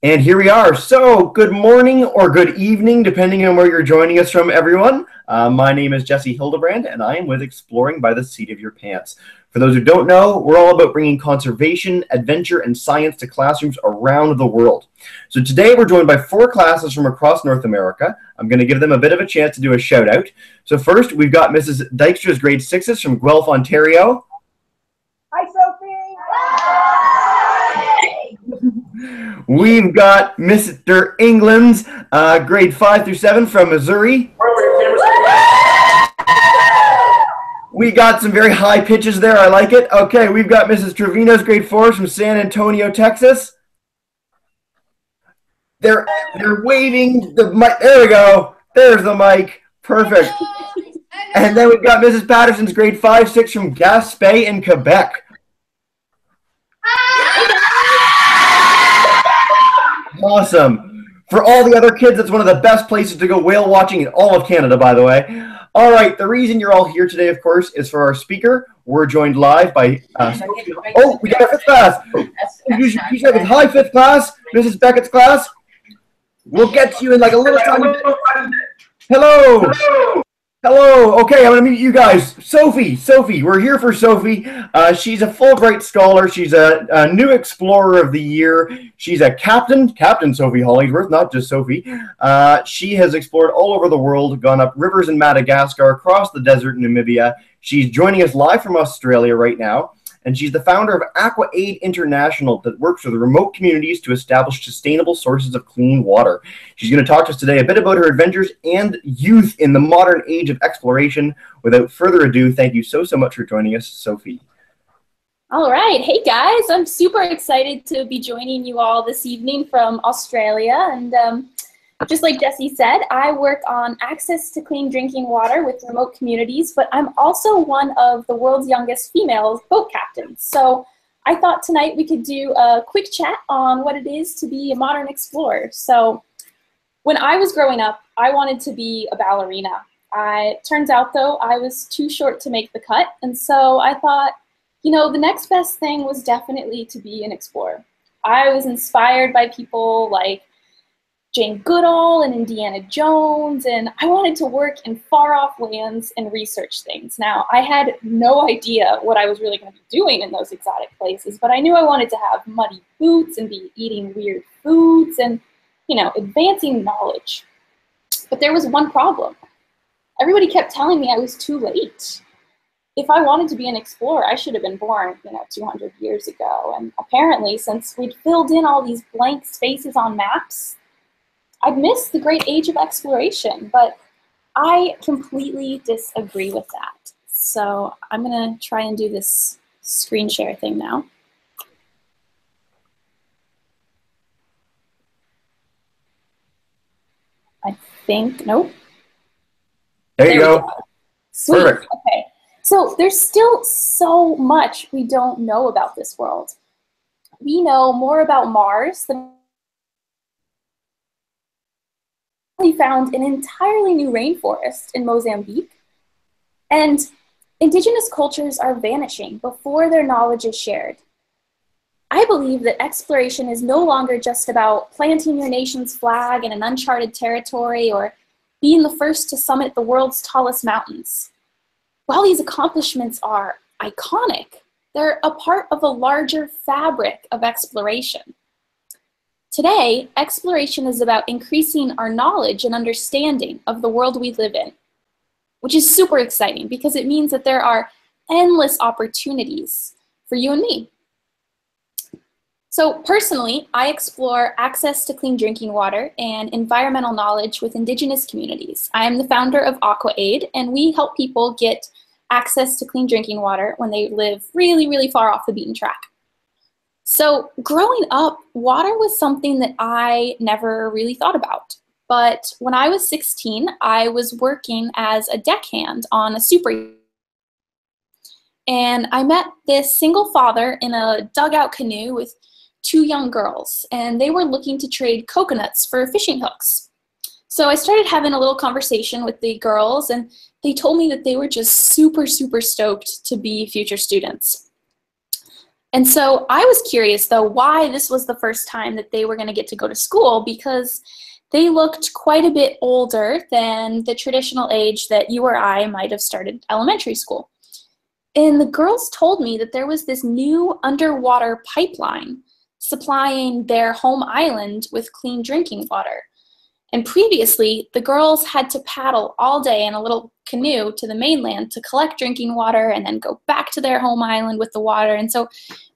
And here we are. So, good morning or good evening, depending on where you're joining us from, everyone. My name is Jessie Hildebrand, and I am with Exploring by the Seat of Your Pants. For those who don't know, we're all about bringing conservation, adventure, and science to classrooms around the world. So today we're joined by 4 classes from across North America. I'm going to give them a bit of a chance to do a shout out. So first, we've got Mrs. Dykstra's grade 6s from Guelph, Ontario. Hi, Sophie. We've got Mr. England's grade 5 through 7 from Missouri. We got some very high pitches there. I like it. Okay, we've got Mrs. Trevino's grade 4 from San Antonio, Texas. They're waving the mic. There we go. There's the mic. Perfect. And then we've got Mrs. Patterson's grade 5-6 from Gaspé in Quebec. Awesome. For all the other kids, it's one of the best places to go whale watching in all of Canada, by the way. All right, the reason you're all here today, of course, is for our speaker. We're joined live by Sophie. Oh, we got our 5th class. Hi, 5th class. Mrs. Beckett's class. We'll get to you in like a little time. Hello. Hello. Okay, I'm going to meet you guys. Sophie, we're here for Sophie. She's a Fulbright scholar. She's a new Explorer of the Year. She's a Captain Sophie Hollingsworth, not just Sophie. She has explored all over the world, gone up rivers in Madagascar, across the desert in Namibia. She's joining us live from Australia right now. And she's the founder of AquaAid International that works with remote communities to establish sustainable sources of clean water. She's going to talk to us today a bit about her adventures and youth in the modern age of exploration. Without further ado, thank you so much for joining us, Sophie. All right. Hey, guys. I'm super excited to be joining you all this evening from Australia. And just like Jessie said, I work on access to clean drinking water with remote communities, but I'm also one of the world's youngest female boat captains. So I thought tonight we could do a quick chat on what it is to be a modern explorer. So when I was growing up, I wanted to be a ballerina. It turns out, though, I was too short to make the cut. And so I thought, you know, the next best thing was definitely to be an explorer. I was inspired by people like Jane Goodall and Indiana Jones, and I wanted to work in far-off lands and research things. Now, I had no idea what I was really going to be doing in those exotic places, but I knew I wanted to have muddy boots and be eating weird foods and, you know, advancing knowledge. But there was one problem. Everybody kept telling me I was too late. If I wanted to be an explorer, I should have been born, 200 years ago. And apparently, since we'd filled in all these blank spaces on maps, I'd missed the great age of exploration, but I completely disagree with that. So I'm going to try and do this screen share thing now. I think, nope. There you go. Sweet. Perfect. Okay. So there's still so much we don't know about this world. We know more about Mars than we found an entirely new rainforest in Mozambique, and indigenous cultures are vanishing before their knowledge is shared. I believe that exploration is no longer just about planting your nation's flag in an uncharted territory or being the first to summit the world's tallest mountains. While these accomplishments are iconic, they're a part of a larger fabric of exploration. Today, exploration is about increasing our knowledge and understanding of the world we live in, which is super exciting because it means that there are endless opportunities for you and me. So personally, I explore access to clean drinking water and environmental knowledge with indigenous communities. I am the founder of AquaAid, and we help people get access to clean drinking water when they live really, really far off the beaten track. So growing up, water was something that I never really thought about. But when I was 16, I was working as a deckhand on a super yacht. And I met this single father in a dugout canoe with 2 young girls, and they were looking to trade coconuts for fishing hooks. So I started having a little conversation with the girls, and they told me that they were just super, super stoked to be future students. And so I was curious, though, why this was the first time that they were going to get to go to school, because they looked quite a bit older than the traditional age that you or I might have started elementary school. And the girls told me that there was this new underwater pipeline supplying their home island with clean drinking water. And previously, the girls had to paddle all day in a little canoe to the mainland to collect drinking water and then go back to their home island with the water. And so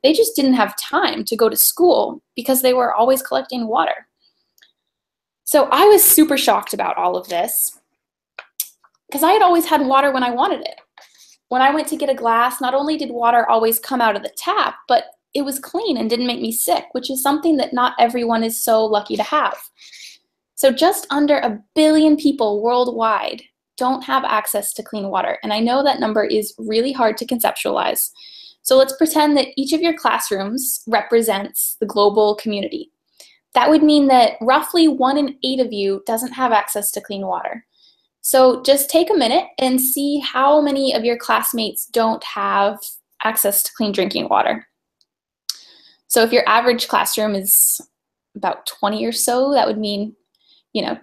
they just didn't have time to go to school because they were always collecting water. So I was super shocked about all of this because I had always had water when I wanted it. When I went to get a glass, not only did water always come out of the tap, but it was clean and didn't make me sick, which is something that not everyone is so lucky to have. So just under 1 billion people worldwide don't have access to clean water. And I know that number is really hard to conceptualize. So let's pretend that each of your classrooms represents the global community. That would mean that roughly 1 in 8 of you doesn't have access to clean water. So just take a minute and see how many of your classmates don't have access to clean drinking water. So if your average classroom is about 20 or so, that would mean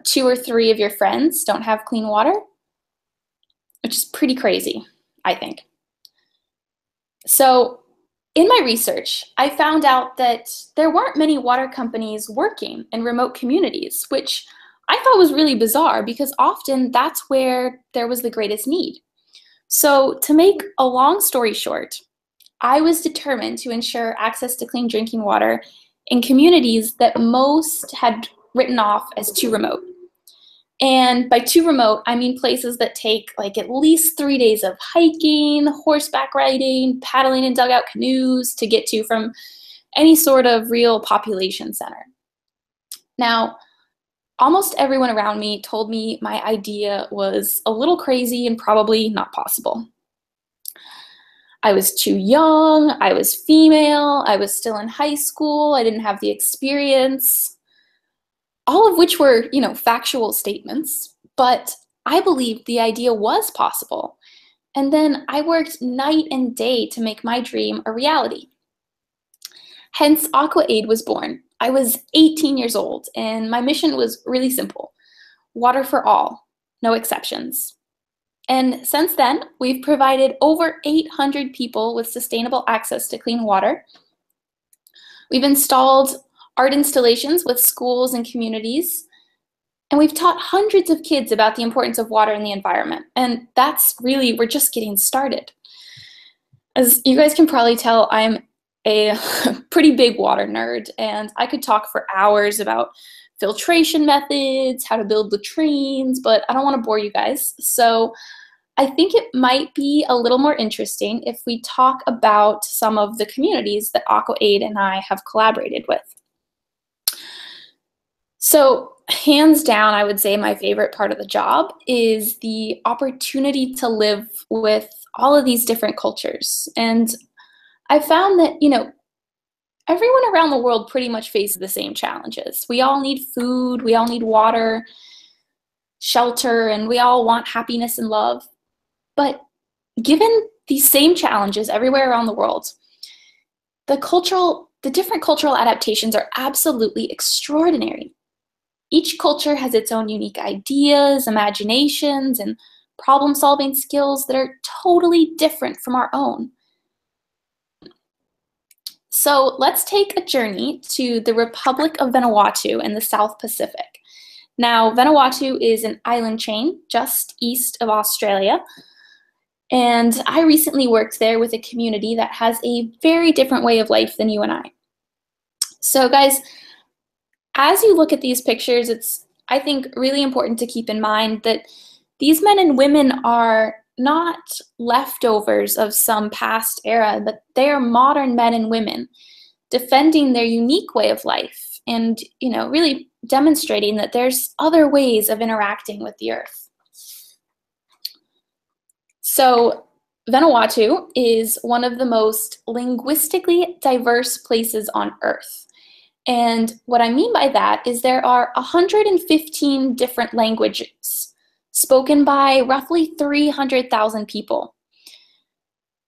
2 or 3 of your friends don't have clean water, which is pretty crazy, I think. So in my research, I found out that there weren't many water companies working in remote communities, which I thought was really bizarre because often that's where there was the greatest need. So to make a long story short, I was determined to ensure access to clean drinking water in communities that most had written off as too remote. And by too remote, I mean places that take like at least 3 days of hiking, horseback riding, paddling in dugout canoes to get to from any sort of real population center. Now, almost everyone around me told me my idea was a little crazy and probably not possible. I was too young, I was female, I was still in high school, I didn't have the experience. All of which were, factual statements, but I believed the idea was possible. And then I worked night and day to make my dream a reality. Hence, AquaAid was born. I was 18 years old, and my mission was really simple: water for all, no exceptions. And since then, we've provided over 800 people with sustainable access to clean water. We've installed art installations with schools and communities, and we've taught hundreds of kids about the importance of water in the environment. And we're just getting started. As you guys can probably tell, I'm a pretty big water nerd, and I could talk for hours about filtration methods, how to build latrines, but I don't want to bore you guys. So I think it might be a little more interesting if we talk about some of the communities that AquaAid and I have collaborated with. So hands down, I would say my favorite part of the job is the opportunity to live with all of these different cultures. And I found that, everyone around the world pretty much faces the same challenges. We all need food, we all need water, shelter, and we all want happiness and love. But given these same challenges everywhere around the world, the different cultural adaptations are absolutely extraordinary. Each culture has its own unique ideas, imaginations, and problem-solving skills that are totally different from our own. So let's take a journey to the Republic of Vanuatu in the South Pacific. Now, Vanuatu is an island chain just east of Australia, and I recently worked there with a community that has a very different way of life than you and I. So guys, as you look at these pictures, it's, I think, really important to keep in mind that these men and women are not leftovers of some past era, but they are modern men and women defending their unique way of life and, really demonstrating that there's other ways of interacting with the earth. So Vanuatu is one of the most linguistically diverse places on Earth. And what I mean by that is there are 115 different languages spoken by roughly 300,000 people,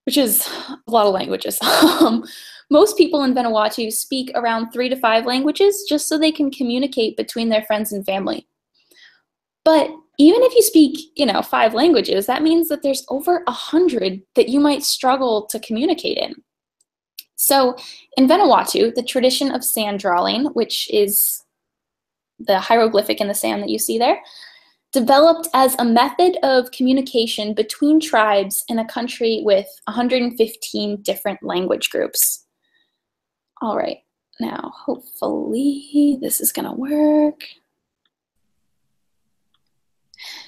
which is a lot of languages. Most people in Vanuatu speak around 3 to 5 languages just so they can communicate between their friends and family. But even if you speak, 5 languages, that means that there's over 100 that you might struggle to communicate in. So in Vanuatu, the tradition of sand drawing, which is the hieroglyphic in the sand that you see there, developed as a method of communication between tribes in a country with 115 different language groups. All right, now hopefully this is gonna work.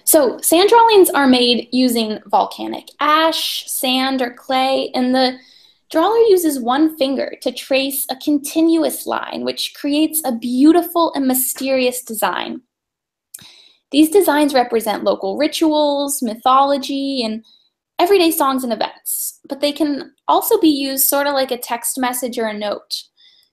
So sand drawings are made using volcanic ash, sand, or clay, and the drawer uses one finger to trace a continuous line, which creates a beautiful and mysterious design. These designs represent local rituals, mythology, and everyday songs and events, but they can also be used sort of like a text message or a note.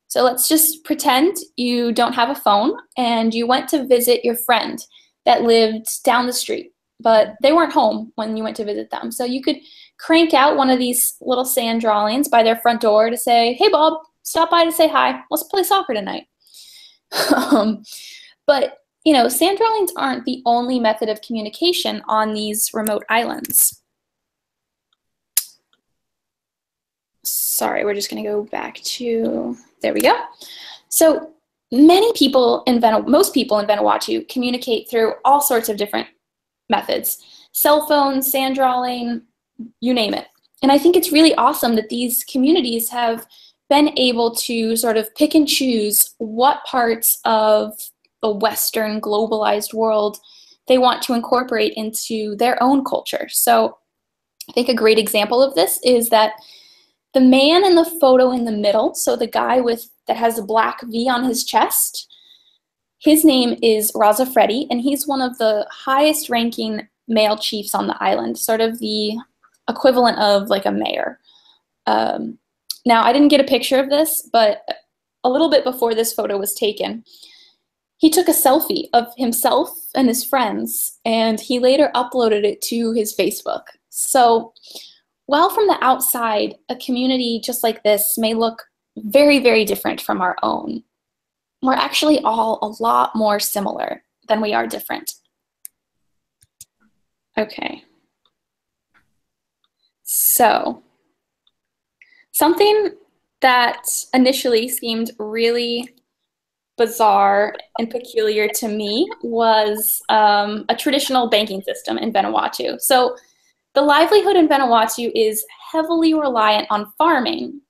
So let's just pretend you don't have a phone and you went to visit your friend that lived down the street, but they weren't home when you went to visit them. So you could crank out one of these little sand drawings by their front door to say, "Hey, Bob, stop by to say hi. Let's play soccer tonight." But, sand drawings aren't the only method of communication on these remote islands. Sorry, we're just going to go back to, there we go. So most people in Vanuatu communicate through all sorts of different methods. Cell phones, sand drawing, you name it. And I think it's really awesome that these communities have been able to sort of pick and choose what parts of the Western globalized world they want to incorporate into their own culture. So I think a great example of this is that the man in the photo in the middle, so the guy that has a black V on his chest, his name is Raza Freddy, and he's one of the highest ranking male chiefs on the island, sort of the equivalent of like a mayor. Now, I didn't get a picture of this, but a little bit before this photo was taken, he took a selfie of himself and his friends, and he later uploaded it to his Facebook. So while from the outside, a community just like this may look very, very different from our own, we're actually all a lot more similar than we are different. Okay. So something that initially seemed really bizarre and peculiar to me was a traditional banking system in Vanuatu. So the livelihood in Vanuatu is heavily reliant on farming,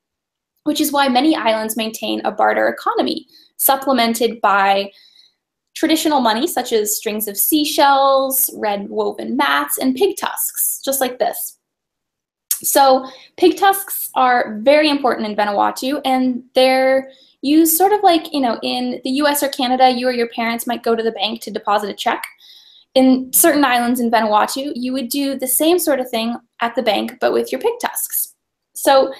which is why many islands maintain a barter economy, supplemented by traditional money such as strings of seashells, red woven mats, and pig tusks, just like this. So pig tusks are very important in Vanuatu, and they're used sort of like, in the US or Canada, you or your parents might go to the bank to deposit a check. In certain islands in Vanuatu, you would do the same sort of thing at the bank, but with your pig tusks. So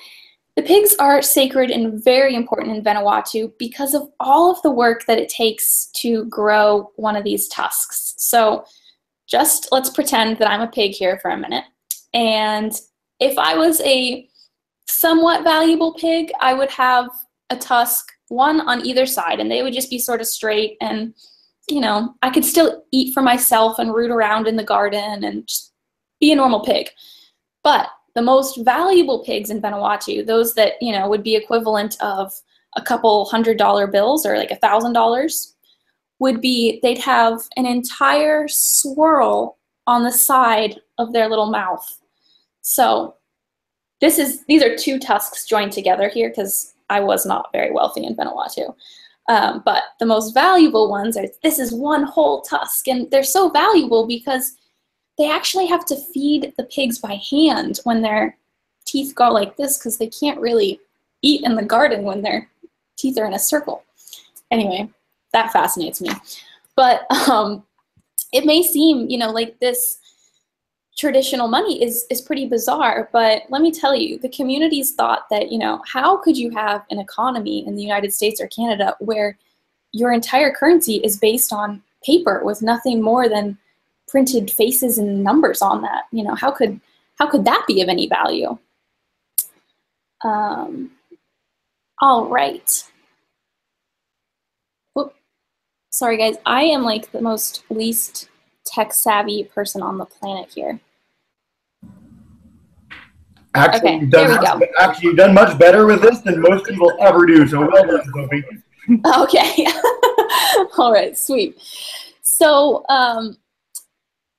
the pigs are sacred and very important in Vanuatu because of all of the work that it takes to grow one of these tusks. So just let's pretend that I'm a pig here for a minute. And if I was a somewhat valuable pig, I would have a tusk, one on either side, and they would just be sort of straight, and I could still eat for myself and root around in the garden and just be a normal pig. But the most valuable pigs in Vanuatu, those that, would be equivalent of a couple $100 bills or like $1,000, they'd have an entire swirl on the side of their little mouth. So these are 2 tusks joined together here because I was not very wealthy in Vanuatu. But the most valuable ones this is one whole tusk, and they're so valuable because they actually have to feed the pigs by hand when their teeth go like this, because they can't really eat in the garden when their teeth are in a circle. Anyway, that fascinates me. But it may seem, like this traditional money is pretty bizarre, but let me tell you, the communities thought that, how could you have an economy in the United States or Canada where your entire currency is based on paper with nothing more than printed faces and numbers on that? How could that be of any value? All right. Whoop. Sorry, guys. I am like the most least tech-savvy person on the planet here. Actually, Okay, there we go. Actually, you've done much better with this than most people ever do, so well done, Sophie. Okay. All right, sweet. So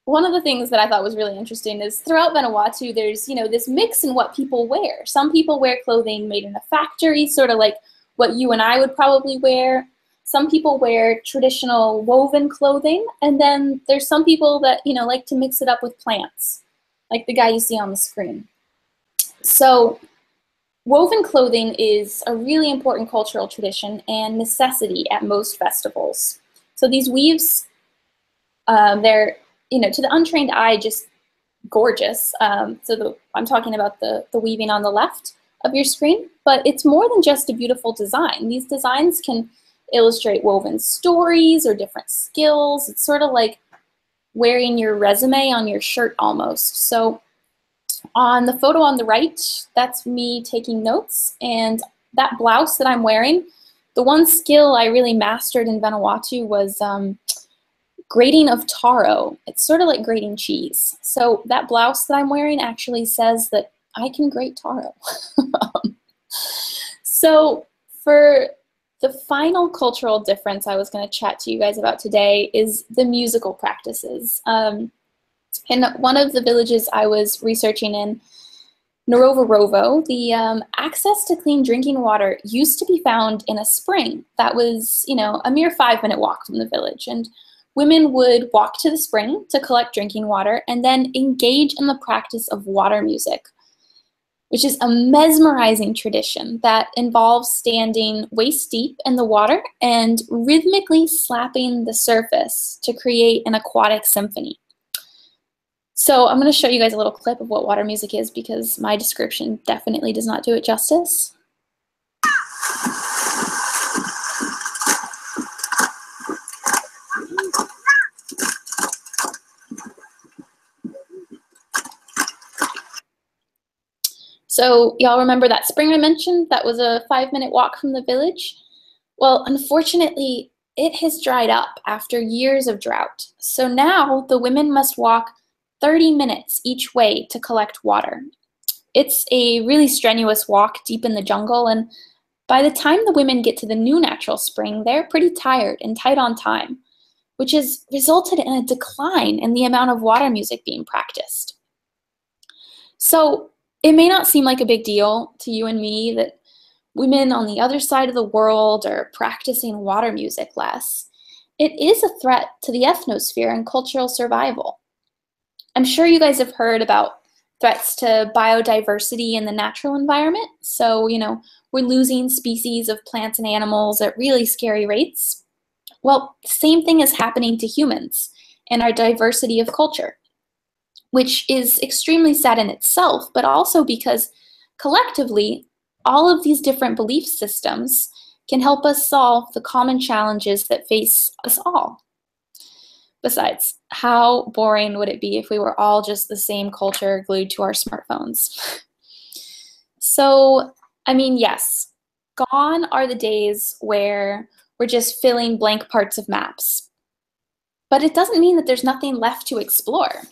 one of the things that I thought was really interesting is throughout Vanuatu, there's, this mix in what people wear. Some people wear clothing made in a factory, sort of like what you and I would probably wear. Some people wear traditional woven clothing, and then there's some people that, like to mix it up with plants, like the guy you see on the screen. So woven clothing is a really important cultural tradition and necessity at most festivals. So these weaves, they're, to the untrained eye, just gorgeous. I'm talking about the weaving on the left of your screen, but it's more than just a beautiful design. These designs can illustrate woven stories or different skills. It's sort of like wearing your resume on your shirt almost. So on the photo on the right, that's me taking notes, and that blouse that I'm wearing, the one skill I really mastered in Vanuatu was grating of taro. It's sort of like grating cheese. So that blouse that I'm wearing actually says that I can grate taro. So for the final cultural difference I was going to chat to you guys about today is the musical practices. In one of the villages I was researching in, Narovarovo, the access to clean drinking water used to be found in a spring that was, a mere 5-minute walk from the village. And women would walk to the spring to collect drinking water and then engage in the practice of water music, which is a mesmerizing tradition that involves standing waist deep in the water and rhythmically slapping the surface to create an aquatic symphony. So I'm going to show you guys a little clip of what water music is because my description definitely does not do it justice. So y'all remember that spring I mentioned that was a 5-minute walk from the village? Well, unfortunately, it has dried up after years of drought. So now the women must walk 30 minutes each way to collect water. It's a really strenuous walk deep in the jungle, and by the time the women get to the new natural spring, they're pretty tired and tight on time, which has resulted in a decline in the amount of water music being practiced. So it may not seem like a big deal to you and me that women on the other side of the world are practicing water music less. It is a threat to the ethnosphere and cultural survival. I'm sure you guys have heard about threats to biodiversity in the natural environment. So, we're losing species of plants and animals at really scary rates. Well, the same thing is happening to humans and our diversity of culture, which is extremely sad in itself, but also because collectively, all of these different belief systems can help us solve the common challenges that face us all. Besides, how boring would it be if we were all just the same culture glued to our smartphones? So, yes, gone are the days where we're just filling blank parts of maps. But it doesn't mean that there's nothing left to explore.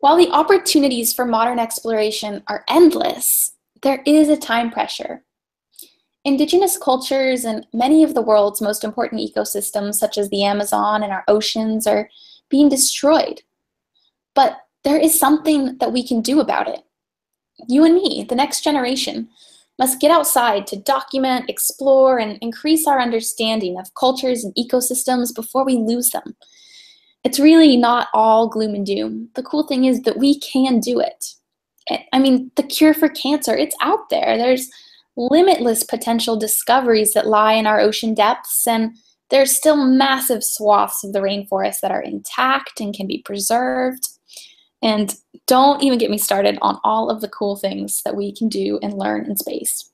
While the opportunities for modern exploration are endless, there is a time pressure. Indigenous cultures and many of the world's most important ecosystems, such as the Amazon and our oceans, are being destroyed. But there is something that we can do about it. You and me, the next generation, must get outside to document, explore, and increase our understanding of cultures and ecosystems before we lose them. It's really not all gloom and doom. The cool thing is that we can do it. The cure for cancer, it's out there. There's limitless potential discoveries that lie in our ocean depths, and there's still massive swaths of the rainforest that are intact and can be preserved. And don't even get me started on all of the cool things that we can do and learn in space.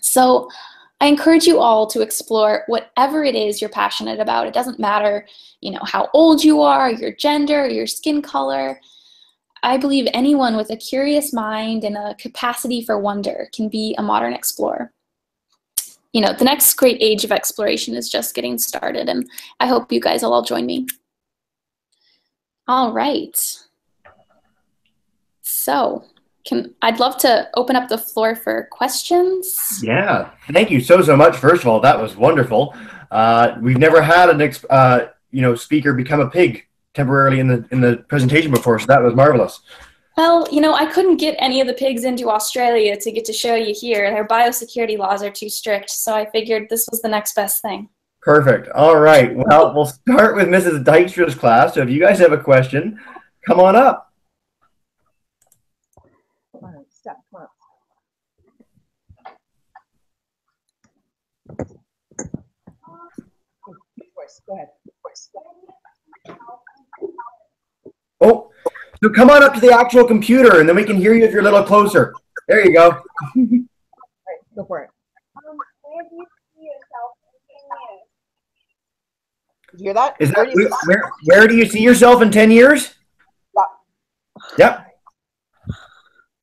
So I encourage you all to explore whatever it is you're passionate about. It doesn't matter, how old you are, your gender, your skin color. I believe anyone with a curious mind and a capacity for wonder can be a modern explorer. You know, the next great age of exploration is just getting started, and I hope you guys will all join me. All right. So, I'd love to open up the floor for questions. Yeah, thank you so much. First of all, that was wonderful. We've never had an speaker become a pig temporarily in the presentation before, so that was marvelous. Well, you know, I couldn't get any of the pigs into Australia to get to show you here. Their biosecurity laws are too strict, so I figured this was the next best thing. Perfect. All right. Well, we'll start with Mrs. Dykstra's class. So if you guys have a question, come on up. Come on, step, come on. Go ahead. Oh, so come on up to the actual computer, and then we can hear you if you're a little closer. There you go. All right, go for it. Where do you see yourself in 10 years? Did you hear that? Is that where do you see yourself in 10 years? Yeah. Yep.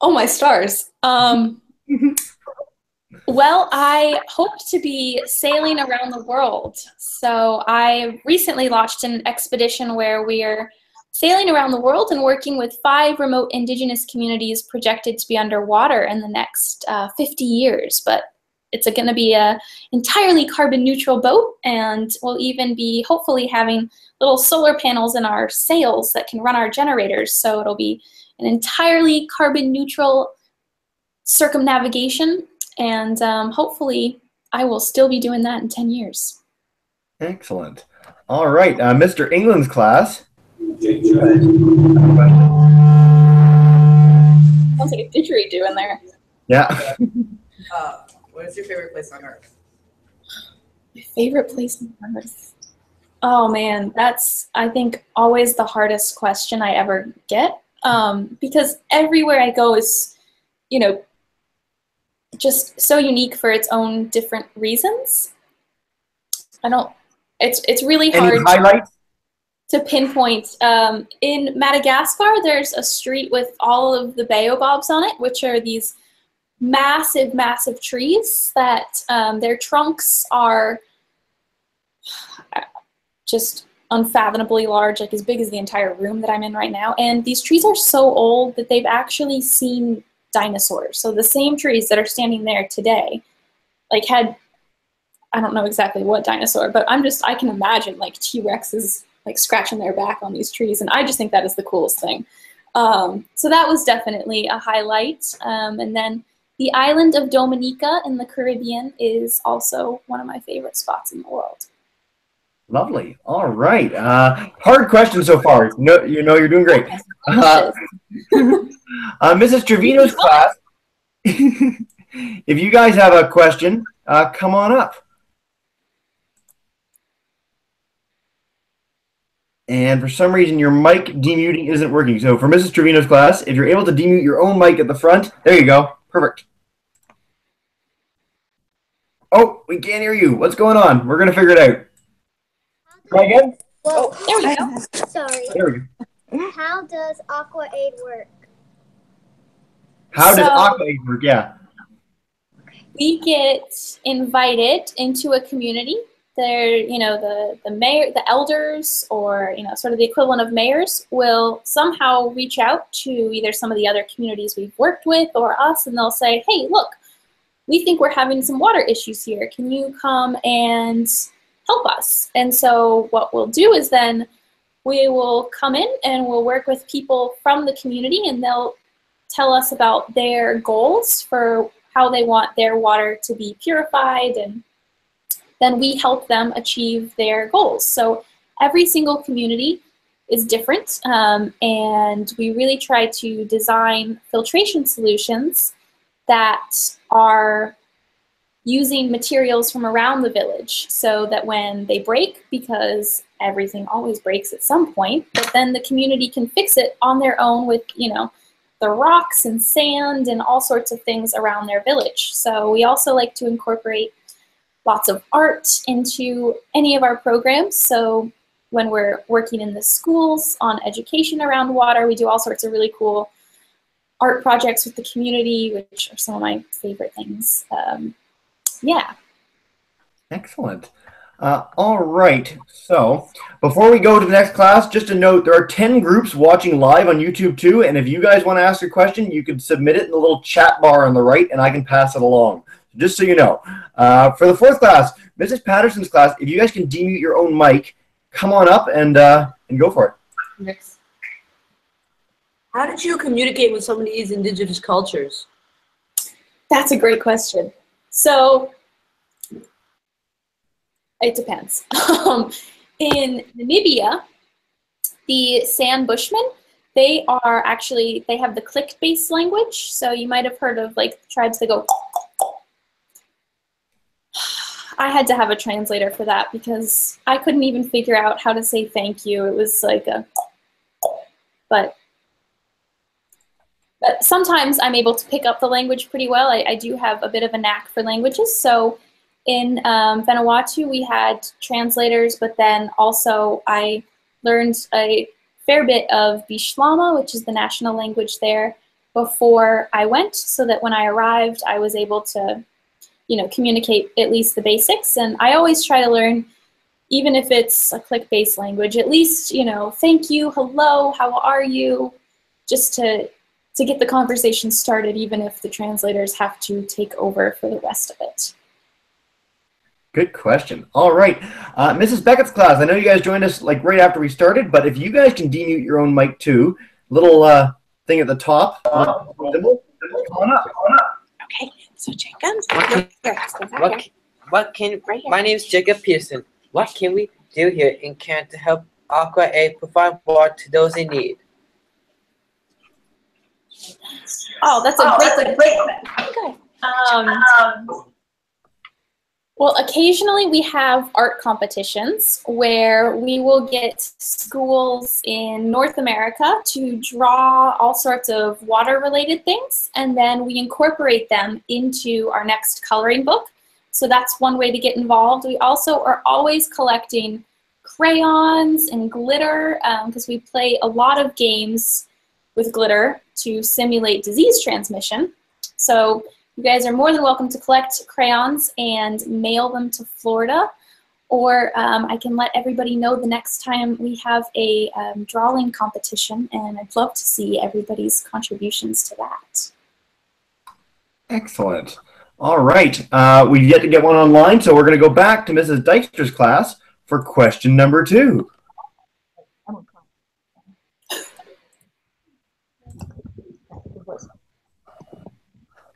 Oh, my stars. Well, I hope to be sailing around the world. So I recently launched an expedition where we are sailing around the world and working with 5 remote indigenous communities projected to be underwater in the next 50 years. But it's going to be an entirely carbon neutral boat, and we'll even be hopefully having little solar panels in our sails that can run our generators. So it'll be an entirely carbon neutral circumnavigation, and hopefully I will still be doing that in 10 years. Excellent. All right, Mr. England's class. Sounds like a didgeridoo in there. Yeah. What is your favorite place on Earth? My favorite place on Earth? Oh man, that's, I think, always the hardest question I ever get, because everywhere I go is, you know, just so unique for its own different reasons. It's really hard. Any highlights? To pinpoint. In Madagascar, there's a street with all of the baobabs on it, which are these massive, massive trees that their trunks are just unfathomably large, like as big as the entire room that I'm in right now. And these trees are so old that they've actually seen dinosaurs. So the same trees that are standing there today, like had, I don't know exactly what dinosaur, but I can imagine like T-Rexes like scratching their back on these trees. And I just think that is the coolest thing. So that was definitely a highlight. And then the island of Dominica in the Caribbean is also one of my favorite spots in the world. Lovely. All right. Hard question so far. You know you're doing great. Mrs. Trevino's class, if you guys have a question, come on up. And for some reason, your mic demuting isn't working. So for Mrs. Trevino's class, if you're able to demute your own mic at the front, there you go. Perfect. Oh, we can't hear you. What's going on? We're going to figure it out. Try again? Well, There we go. sorry. There we go. How does Aqua Aid work? How does Aqua Aid work? Yeah. We get invited into a community. They're, you know, the mayor, the elders, or, you know, sort of the equivalent of mayors will somehow reach out to either some of the other communities we've worked with or us, and they'll say, hey, look, we think we're having some water issues here. Can you come and help us? And so what we'll do is then we will come in and we'll work with people from the community, and they'll tell us about their goals for how they want their water to be purified, and then we help them achieve their goals. So every single community is different, and we really try to design filtration solutions that are using materials from around the village, so that when they break, because everything always breaks at some point, but then the community can fix it on their own with, you know, the rocks and sand and all sorts of things around their village. So we also like to incorporate lots of art into any of our programs. So when we're working in the schools on education around water. We do all sorts of really cool art projects with the community, which are some of my favorite things. Yeah. Excellent. All right, so before we go to the next class, just a note, there are 10 groups watching live on YouTube too, and if you guys want to ask a question, you can submit it in the little chat bar on the right, and I can pass it along, just so you know. For the fourth class, Mrs. Patterson's class, if you guys can demute your own mic, come on up and go for it. Next. How did you communicate with some of these indigenous cultures? That's a great question. So, it depends. In Namibia, the San Bushmen, they have the click-based language. So you might have heard of like tribes that go. I had to have a translator for that because I couldn't even figure out how to say thank you. It was like a, but sometimes I'm able to pick up the language pretty well. I do have a bit of a knack for languages. So in Vanuatu, we had translators, but then also I learned a fair bit of Bishlama, which is the national language there, before I went, so that when I arrived, I was able to, communicate at least the basics. And I always try to learn, even if it's a click-based language, at least, thank you, hello, how are you, just to get the conversation started, even if the translators have to take over for the rest of it. Good question. All right, Mrs. Beckett's class, I know you guys joined us like right after we started, but if you guys can demute your own mic too, little thing at the top, symbol, come on up. Okay, so Jacob, my name is Jacob Pearson. What can we do here in Canada to help Aqua Aid provide water to those in need? Oh, that's a great one. Well, occasionally we have art competitions where we will get schools in North America to draw all sorts of water-related things, and then we incorporate them into our next coloring book. So that's one way to get involved. We also are always collecting crayons and glitter because we play a lot of games with glitter to simulate disease transmission. So you guys are more than welcome to collect crayons and mail them to Florida, or I can let everybody know the next time we have a drawing competition, and I'd love to see everybody's contributions to that. Excellent. All right, we've yet to get one online, so we're going to go back to Mrs. Dykstra's class for question number 2.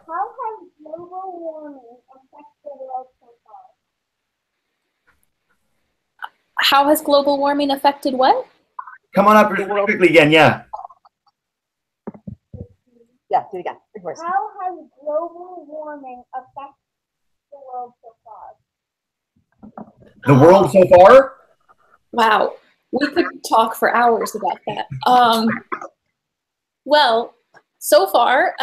How has global warming affected the world so far? How has global warming affected what? Come on up quickly again, yeah. Yeah, do it again. Big voice. How has global warming affected the world so far? The world so far? Wow, we could talk for hours about that. Well, so far,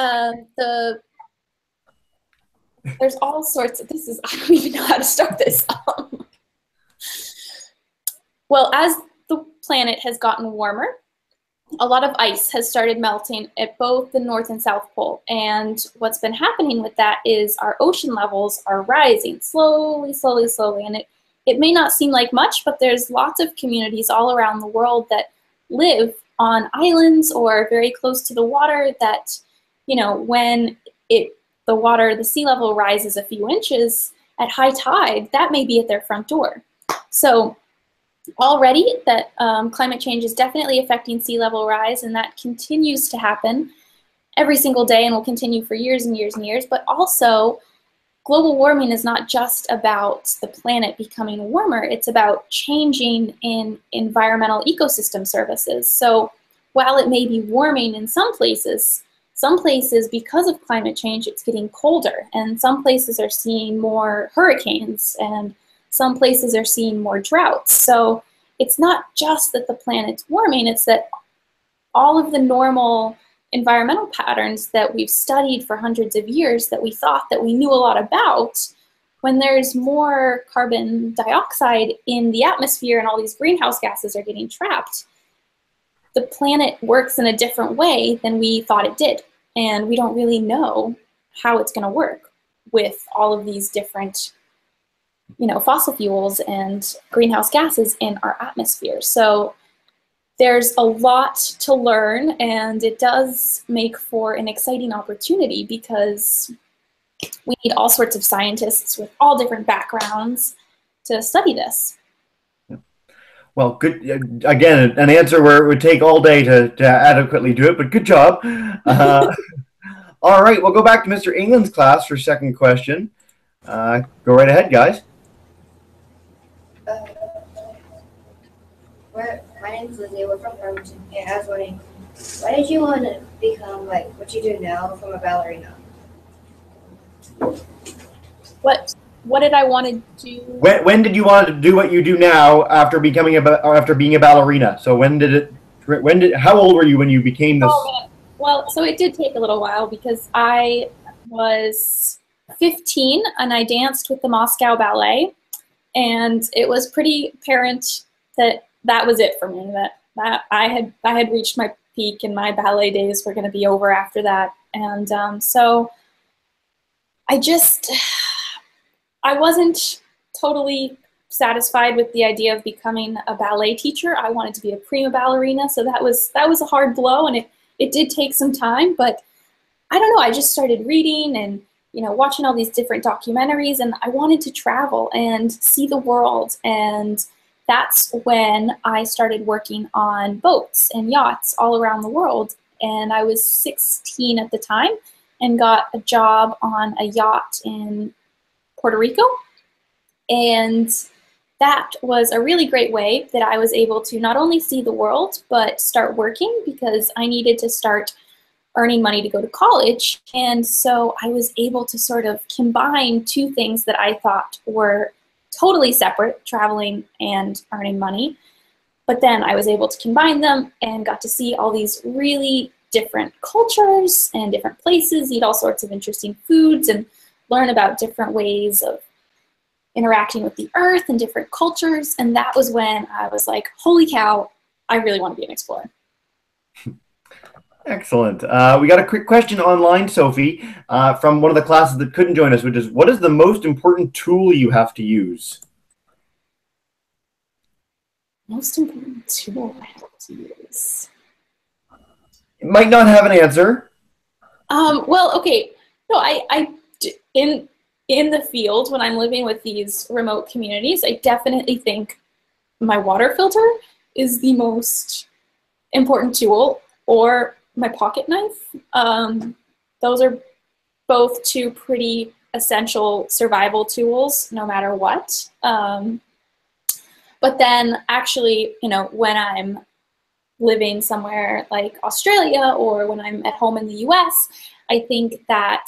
there's all sorts of, I don't even know how to start this. Well, as the planet has gotten warmer, a lot of ice has started melting at both the North and South Pole. And what's been happening with that is our ocean levels are rising slowly, slowly, slowly. And it may not seem like much, but there's lots of communities all around the world that live on islands or very close to the water that, when the sea level rises a few inches at high tide, that may be at their front door. So already that climate change is definitely affecting sea level rise, and that continues to happen every single day and will continue for years and years and years. But also, global warming is not just about the planet becoming warmer, it's about changing in environmental ecosystem services. So while it may be warming in some places, because of climate change, it's getting colder, and some places are seeing more hurricanes, and some places are seeing more droughts. So it's not just that the planet's warming, it's that all of the normal environmental patterns that we've studied for hundreds of years that we thought that we knew a lot about when there's more carbon dioxide in the atmosphere and all these greenhouse gases are getting trapped, the planet works in a different way than we thought it did. And we don't really know how it's going to work with all of these different, fossil fuels and greenhouse gases in our atmosphere. So there's a lot to learn, and it does make for an exciting opportunity because we need all sorts of scientists with all different backgrounds to study this. Well, good. Again, an answer where it would take all day to adequately do it, but good job. All right, we'll go back to Mr. England's class for second question. Go right ahead, guys. My name is Lizzie. We're from Farmington, and I was wondering, why did you want to become like what you do now from a ballerina? What did I want to do? When did you want to do what you do now after becoming after being a ballerina? So how old were you when you became this? Oh, man. Well, so it did take a little while because I was 15 and I danced with the Moscow Ballet, and it was pretty apparent that was it for me. That I had reached my peak, and my ballet days were going to be over after that. And so I wasn't totally satisfied with the idea of becoming a ballet teacher. I wanted to be a prima ballerina, so that was a hard blow, and it did take some time. But I don't know, I just started reading and watching all these different documentaries, and I wanted to travel and see the world. And that's when I started working on boats and yachts all around the world. And I was 16 at the time and got a job on a yacht in Puerto Rico. And that was a really great way that I was able to not only see the world, but start working, because I needed to start earning money to go to college. And so I was able to sort of combine two things that I thought were totally separate, traveling and earning money. But then I was able to combine them and got to see all these really different cultures and different places, eat all sorts of interesting foods, and learn about different ways of interacting with the earth and different cultures. And that was when I was like, holy cow, I really want to be an explorer. Excellent. We got a quick question online, Sophie, from one of the classes that couldn't join us, which is, what is the most important tool you have to use? Most important tool I have to use. It might not have an answer. Well, okay. No, in the field, when I'm living with these remote communities, I definitely think my water filter is the most important tool, or my pocket knife. Those are both two pretty essential survival tools, no matter what. But then actually, when I'm living somewhere like Australia or when I'm at home in the US, I think that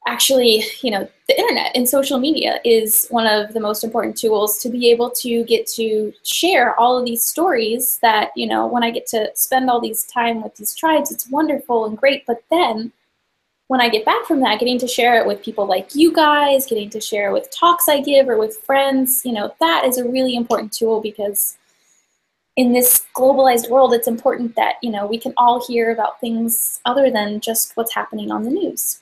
actually, the internet and social media is one of the most important tools to be able to get to share all of these stories that, when I get to spend all these time with these tribes, it's wonderful and great. But then when I get back from that, getting to share it with people like you guys, getting to share it with talks I give or with friends, that is a really important tool, because in this globalized world, it's important that, we can all hear about things other than just what's happening on the news.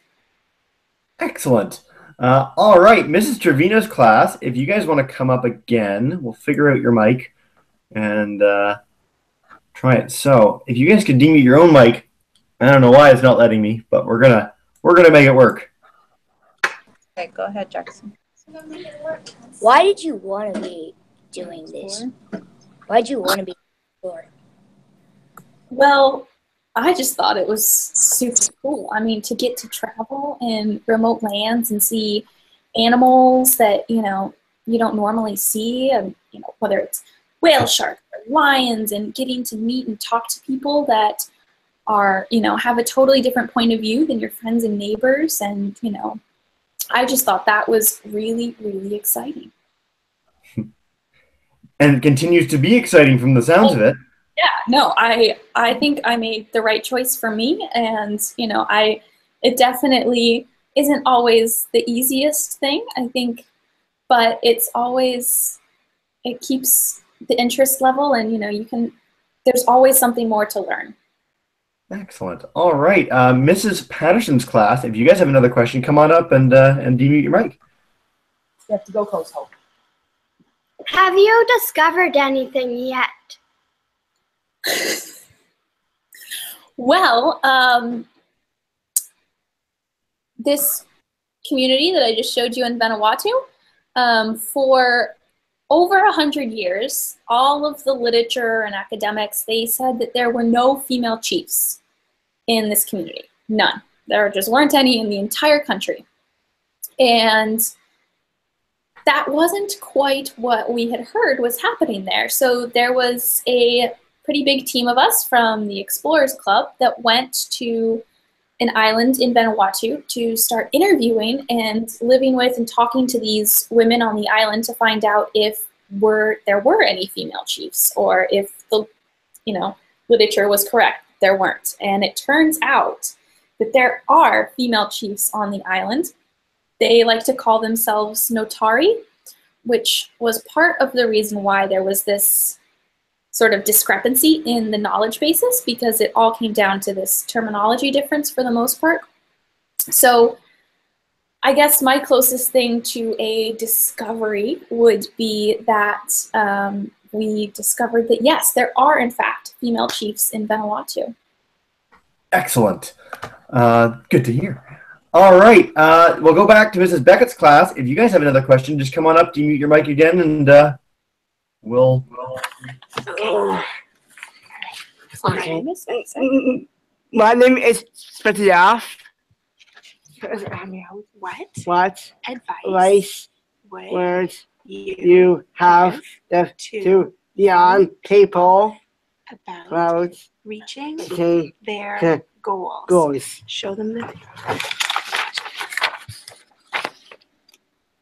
Excellent. All right, Mrs. Trevino's class, if you guys want to come up again, we'll figure out your mic and try it. So if you guys could demute your own mic, I don't know why it's not letting me, but we're gonna make it work. Okay, go ahead, Jackson. Why did you want to be doing this? Why did you want to be explorer? Well, I just thought it was super cool. I mean, to get to travel in remote lands and see animals that, you don't normally see, and, whether it's whale sharks or lions, and getting to meet and talk to people that are, have a totally different point of view than your friends and neighbors. And, I just thought that was really, really exciting. And it continues to be exciting from the sounds of it. Yeah, no, I think I made the right choice for me, and it definitely isn't always the easiest thing, I think, but it's always, it keeps the interest level, and there's always something more to learn. Excellent. All right, Mrs. Patterson's class, if you guys have another question, come on up and demute your mic. You have to go close, Hope. Have you discovered anything yet? Well, this community that I just showed you in Vanuatu, for over 100 years, all of the literature and academics, they said that there were no female chiefs in this community. None. There just weren't any in the entire country. And that wasn't quite what we had heard was happening there. So there was a pretty big team of us from the Explorers Club that went to an island in Vanuatu to start interviewing and living with and talking to these women on the island to find out if there were any female chiefs, or if the literature was correct. There weren't. And it turns out that there are female chiefs on the island. They like to call themselves Notari, which was part of the reason why there was this sort of discrepancy in the knowledge basis, because it all came down to this terminology difference for the most part. So I guess my closest thing to a discovery would be that we discovered that, yes, there are, in fact, female chiefs in Vanuatu. Excellent. Good to hear. All right, we'll go back to Mrs. Beckett's class. If you guys have another question, just come on up, demute your mic again, and we'll... Okay. My name is Spetyav. What advice would you have to young people about reaching their goals? Show them the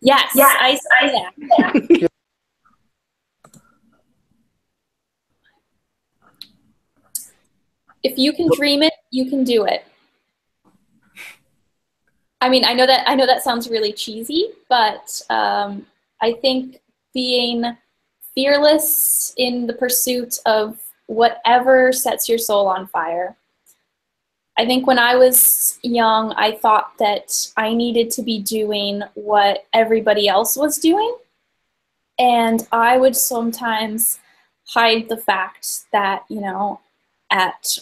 Yes, I see that. If you can dream it, you can do it. I mean, I know that sounds really cheesy, but I think being fearless in the pursuit of whatever sets your soul on fire. I think when I was young, I thought that I needed to be doing what everybody else was doing. And I would sometimes hide the fact that,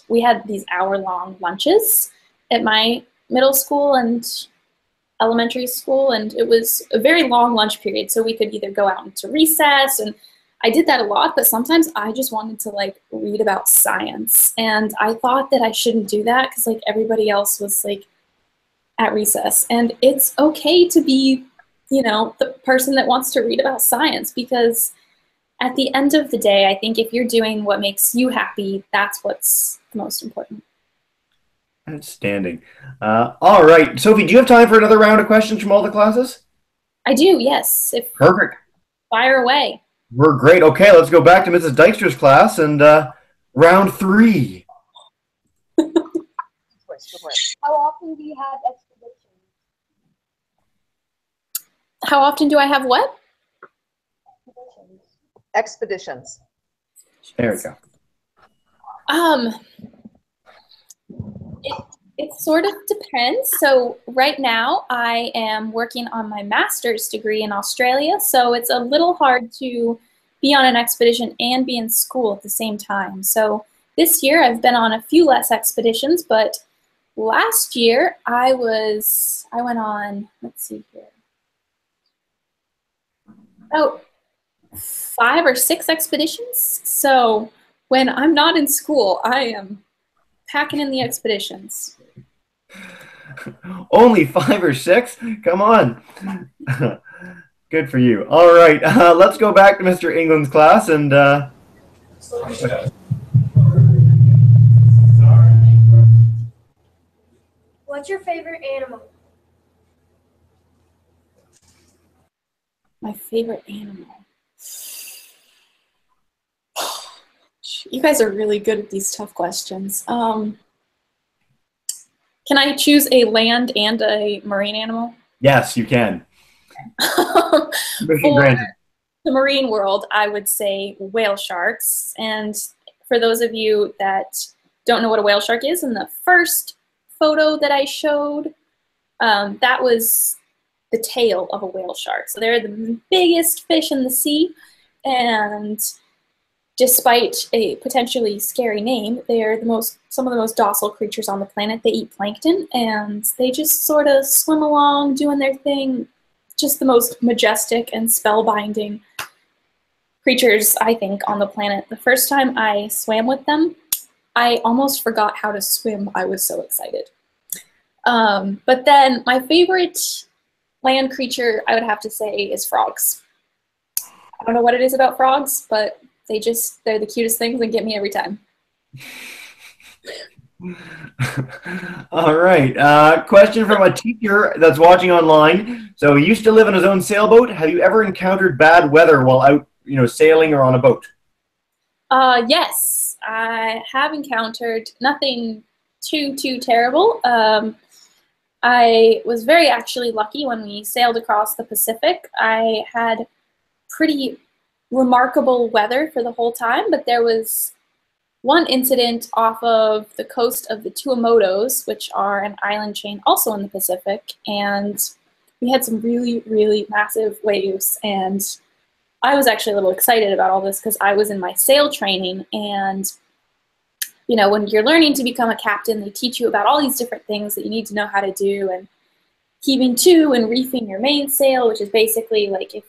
we had these hour-long lunches at my middle school and elementary school, and it was a very long lunch period, so we could either go out into recess, and I did that a lot, but sometimes I just wanted to read about science, and I thought that I shouldn't do that because everybody else was at recess, and it's okay to be the person that wants to read about science, because at the end of the day, I think if you're doing what makes you happy, that's what's the most important. Outstanding. All right, Sophie, do you have time for another round of questions from all the classes? I do, yes. Perfect. Fire away. We're great. Okay, let's go back to Mrs. Dykstra's class and round 3. How often do you have expeditions? How often do I have what? Expeditions. There we go. It sort of depends. So right now I am working on my master's degree in Australia, so it's a little hard to be on an expedition and be in school at the same time. So this year I've been on a few less expeditions, but last year I went on, let's see here, about 5 or 6 expeditions. So when I'm not in school, I am packing in the expeditions. Only 5 or 6? Come on. Good for you. All right, let's go back to Mr. England's class and What's your favorite animal? My favorite animal. You guys are really good at these tough questions. Can I choose a land and a marine animal? Yes, you can. Permission For granted. the marine world, I would say whale sharks. And for those of you that don't know what a whale shark is, in the first photo that I showed, that was the tail of a whale shark. So they're the biggest fish in the sea, and despite a potentially scary name, they're some of the most docile creatures on the planet. They eat plankton, and they just sort of swim along doing their thing. Just the most majestic and spellbinding creatures, I think, on the planet. The first time I swam with them, I almost forgot how to swim. I was so excited. But then my favorite land creature, I would have to say, is frogs. I don't know what it is about frogs, but they're the cutest things and get me every time. All right. Question from a teacher that's watching online. So he used to live in his own sailboat. Have you ever encountered bad weather while out, sailing or on a boat? Yes, I have encountered nothing too terrible. I was very actually lucky when we sailed across the Pacific. I had pretty remarkable weather for the whole time, but there was one incident off of the coast of the Tuamotus, which are an island chain also in the Pacific, and we had some really, really massive waves, and I was actually a little excited about all this because I was in my sail training, and when you're learning to become a captain, they teach you about all these different things that you need to know how to do, and heaving to and reefing your mainsail, which is basically like if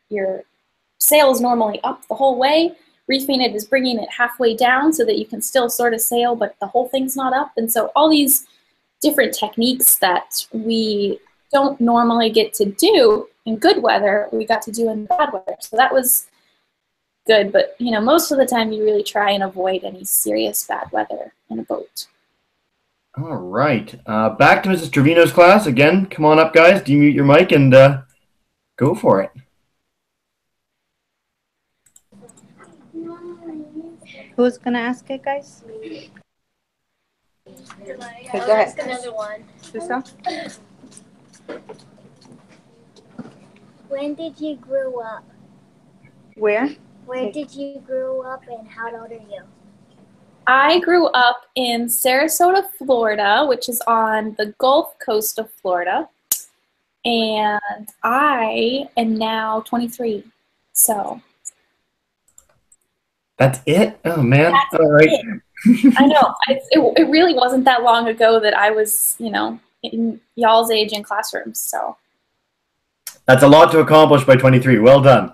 your sail is normally up the whole way, reefing it is bringing it halfway down so that you can still sort of sail, but the whole thing's not up. And so all these different techniques that we don't normally get to do in good weather, we got to do in bad weather. So that was good, but most of the time you really try and avoid any serious bad weather in a boat. All right. Back to Mrs. Trevino's class. Again, come on up, guys. Demute your mic and go for it. Who's gonna ask it, guys? Okay, go ahead. ask another one. Suso? When did you grow up? Where? Where did you grow up and how old are you? I grew up in Sarasota, Florida, which is on the Gulf Coast of Florida, and I am now 23, so. That's it? Oh, man. That's all right. I know. It really wasn't that long ago that I was, in y'all's age in classrooms, so. That's a lot to accomplish by 23. Well done.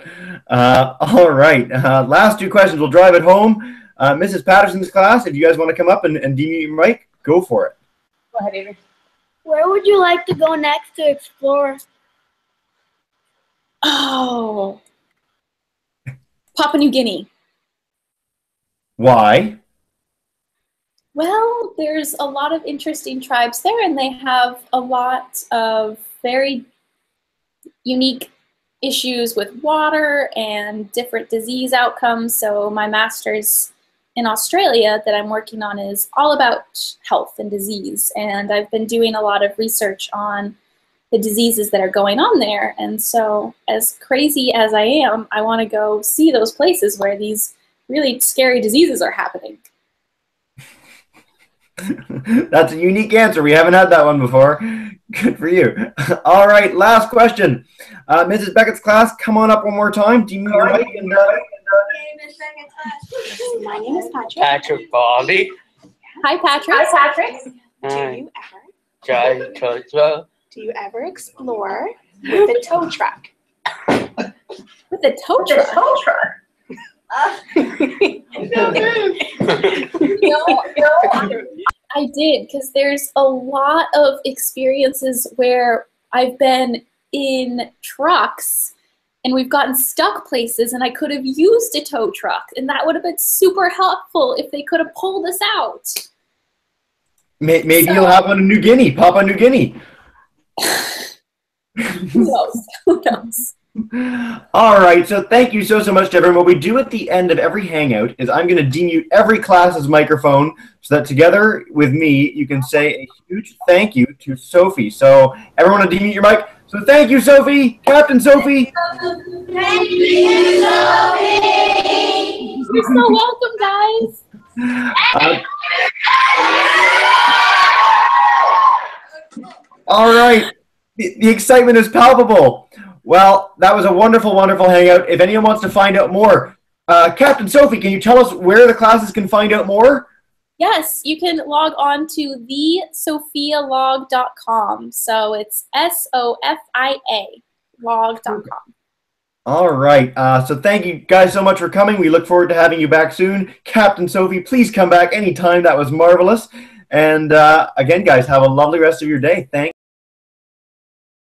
All right. Last two questions. We'll drive it home. Mrs. Patterson's class, if you guys want to come up and demute your mic, go for it. Go ahead, Avery. Where would you like to go next to explore? Oh. Papua New Guinea. Why? Well, there's a lot of interesting tribes there, and they have a lot of very unique issues with water and different disease outcomes. So my master's in Australia that I'm working on is all about health and disease, and I've been doing a lot of research on the diseases that are going on there. And so as crazy as I am, I want to go see those places where these really scary diseases are happening. That's a unique answer. We haven't had that one before. Good for you. All right, last question. Mrs. Beckett's class, come on up one more time. Demute your mic and My name is Patrick. Patrick Bobby. Hi, Patrick. Hi, Patrick. Do you ever explore with a tow truck? With a tow truck? I did, because there's a lot of experiences where I've been in trucks and we've gotten stuck places and I could have used a tow truck, and that would have been super helpful if they could have pulled us out. maybe you'll have one in New Guinea, Papua New Guinea. Who knows? Who knows? All right, so thank you so much to everyone. What we do at the end of every hangout is I'm going to demute every class's microphone so that together with me, you can say a huge thank you to Sophie. So everyone to demute your mic. So thank you, Sophie. Captain Sophie. Thank you, Sophie. You're so welcome, guys. All right. The excitement is palpable. Well, that was a wonderful, wonderful hangout. If anyone wants to find out more, Captain Sophie, can you tell us where the classes can find out more? Yes, you can log on to thesophialog.com. So it's SOFIA log.com. All right. So thank you guys so much for coming. We look forward to having you back soon. Captain Sophie, please come back anytime. That was marvelous. And again, guys, have a lovely rest of your day. Thanks.